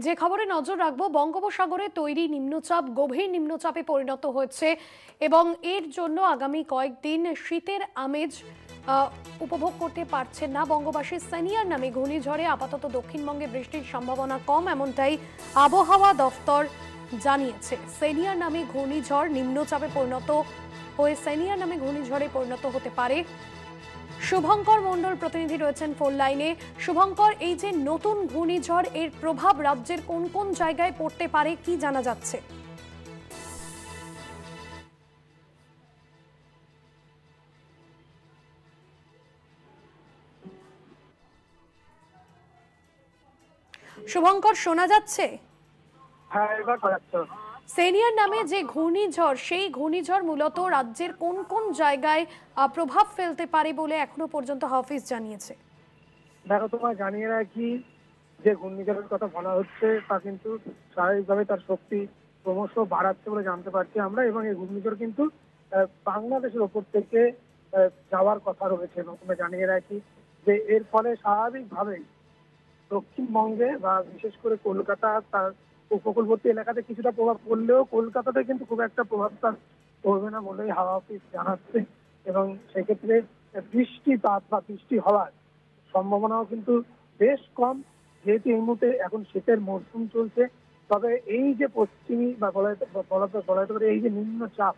যে খবরে নজর রাখবো, বঙ্গোপসাগরে তৈরি নিম্নচাপ গভীর নিম্নচাপে পরিণত হয়েছে এবং এর জন্য আগামী কয়েকদিন শীতের আমেজ উপভোগ করতে পারছেন না বঙ্গবাসী। সেনিয়ার নামে ঘূর্ণিঝড়ে আপাতত দক্ষিণবঙ্গে বৃষ্টির সম্ভাবনা কম, এমনটাই আবহাওয়া দফতর জানিয়েছে। সেনিয়ার নামে ঘূর্ণিঝড় নিম্নচাপে পরিণত হয়ে সেনিয়ার নামে ঘূর্ণিঝড়ে পরিণত হতে পারে। শুভঙ্কর মণ্ডল প্রতিনিধি রয়েছেন ফোন লাইনে। শুভঙ্কর, এই যে নতুন ঘূর্ণিঝড়, এর প্রভাব রাজ্যের কোন কোন জায়গায় পড়তে পারে, কি জানা যাচ্ছে? শুভঙ্কর, শোনা যাচ্ছে? হ্যাঁ, এবার পাচ্ছ। সেনিয়ার নামে যে ঘূর্ণিঝড়, সেই ঘূর্ণিঝড় মূলত রাজ্যের কোন কোন জায়গায় প্রভাব ফেলতে পারে বলে এখনো পর্যন্ত হাফিজ জানিয়েছে? দেখো, তোমায় জানিয়ে রাখি যে ঘূর্ণিঝড়ের কথা বলা হচ্ছে তা কিন্তু স্বাভাবিকভাবে তার শক্তি ক্রমশ বাড়াচ্ছে বলে জানতে পারছি আমরা, এবং এই ঘূর্ণিঝড় কিন্তু বাংলাদেশের ওপর থেকে যাওয়ার কথা রয়েছে। এবং তোমায় জানিয়ে রাখি যে এর ফলে স্বাভাবিকভাবেই দক্ষিণবঙ্গে বা বিশেষ করে কলকাতা তার উপকূলবর্তী এলাকাতে কিছুটা প্রভাব পড়লেও কলকাতাতে কিন্তু খুব একটা প্রভাব তার পড়বে না বলেই হাওয়া অফিস জানাচ্ছে। এবং সেক্ষেত্রে বৃষ্টিপাত বা বৃষ্টি হওয়ার সম্ভাবনাও কিন্তু বেশ কম, যেহেতু এই মুহূর্তে এখন শীতের মরশুম চলছে। তবে এই যে পশ্চিমী বা বলাতে পারে এই যে নিম্নচাপ,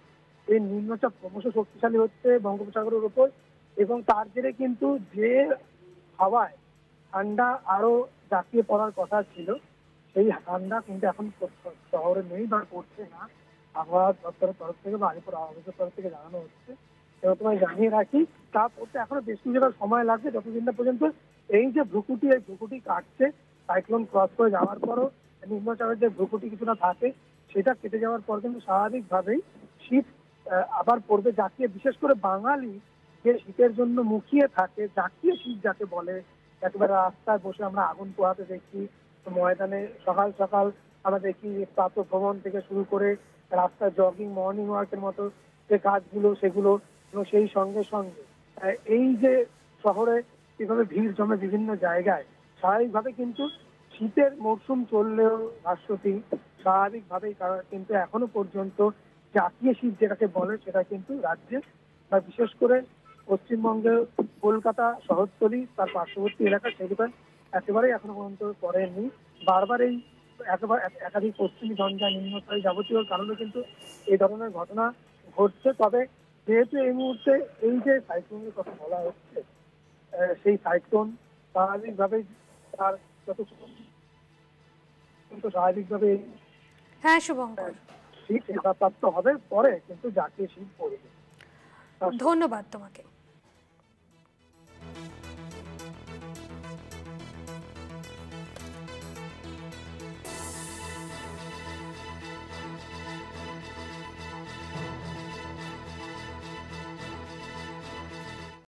এই নিম্নচাপ ক্রমশ শক্তিশালী হচ্ছে বঙ্গোপসাগরের উপর, এবং তার জেরে কিন্তু যে হাওয়ায় ঠান্ডা আরো জাঁকিয়ে পড়ার কথা ছিল, সেই ঠান্ডা কিন্তু এখন শহরে নেই বা পড়ছে না। আবহাওয়া দপ্তরের তরফ থেকে বা আলিপুর আবহাওয়া অফিসের তরফ থেকে জানানো হচ্ছে। এবং তোমায় জানিয়ে রাখি তা পড়তে এখনো বেশ কিছুটা সময় লাগবে, যতদিন না পর্যন্ত এই যে ভ্রুকুটি, এই ভ্রুকুটি কাটছে। সাইক্লোন ক্রস করে যাওয়ার পরও নিম্নচাপের যে ভ্রুকুটি কিছুটা থাকে, সেটা কেটে যাওয়ার পর কিন্তু স্বাভাবিকভাবেই শীত আবার পড়বে জাঁকিয়ে। বিশেষ করে বাঙালি যে শীতের জন্য মুখিয়ে থাকে, জাঁকিয়ে শীত যাকে বলে, একেবারে রাস্তায় বসে আমরা আগুন পোহাতে দেখি, ময়দানে সকাল সকাল আমরা দেখি প্রাতঃ ভ্রমণ থেকে শুরু করে রাস্তায় জগিং, মর্নিং ওয়াকের মতো যে কাজগুলো সেগুলো, এবং সেই সঙ্গে সঙ্গে এই যে শহরে কিভাবে ভিড় জমে বিভিন্ন জায়গায়, স্বাভাবিকভাবে কিন্তু শীতের মরশুম চললেও ভাস্বতী স্বাভাবিকভাবেই কিন্তু এখনো পর্যন্ত জাতীয় শীত যেটাকে বলে সেটা কিন্তু রাজ্যে বা বিশেষ করে পশ্চিমবঙ্গের কলকাতা শহরতলি তার পার্শ্ববর্তী এলাকা সেগুলো একেবারেই এখনো পর্যন্ত করেননি। বারবার এই একাধিক পশ্চিমী ঝঞ্ঝা, নিম্নচাপ যাবতীয় কারণে কিন্তু এই ধরনের ঘটনা ঘটছে। তবে যেহেতু এই মুহূর্তে এই যে সাইক্লোনের কথা বলা হচ্ছে, সেই সাইক্লোন স্বাভাবিকভাবেই তার যত কিন্তু স্বাভাবিকভাবে হ্যাঁ শুভঙ্কর, শীত প্রাপ্ত হবে, পরে কিন্তু জাতীয় শীত পড়বে। ধন্যবাদ তোমাকে।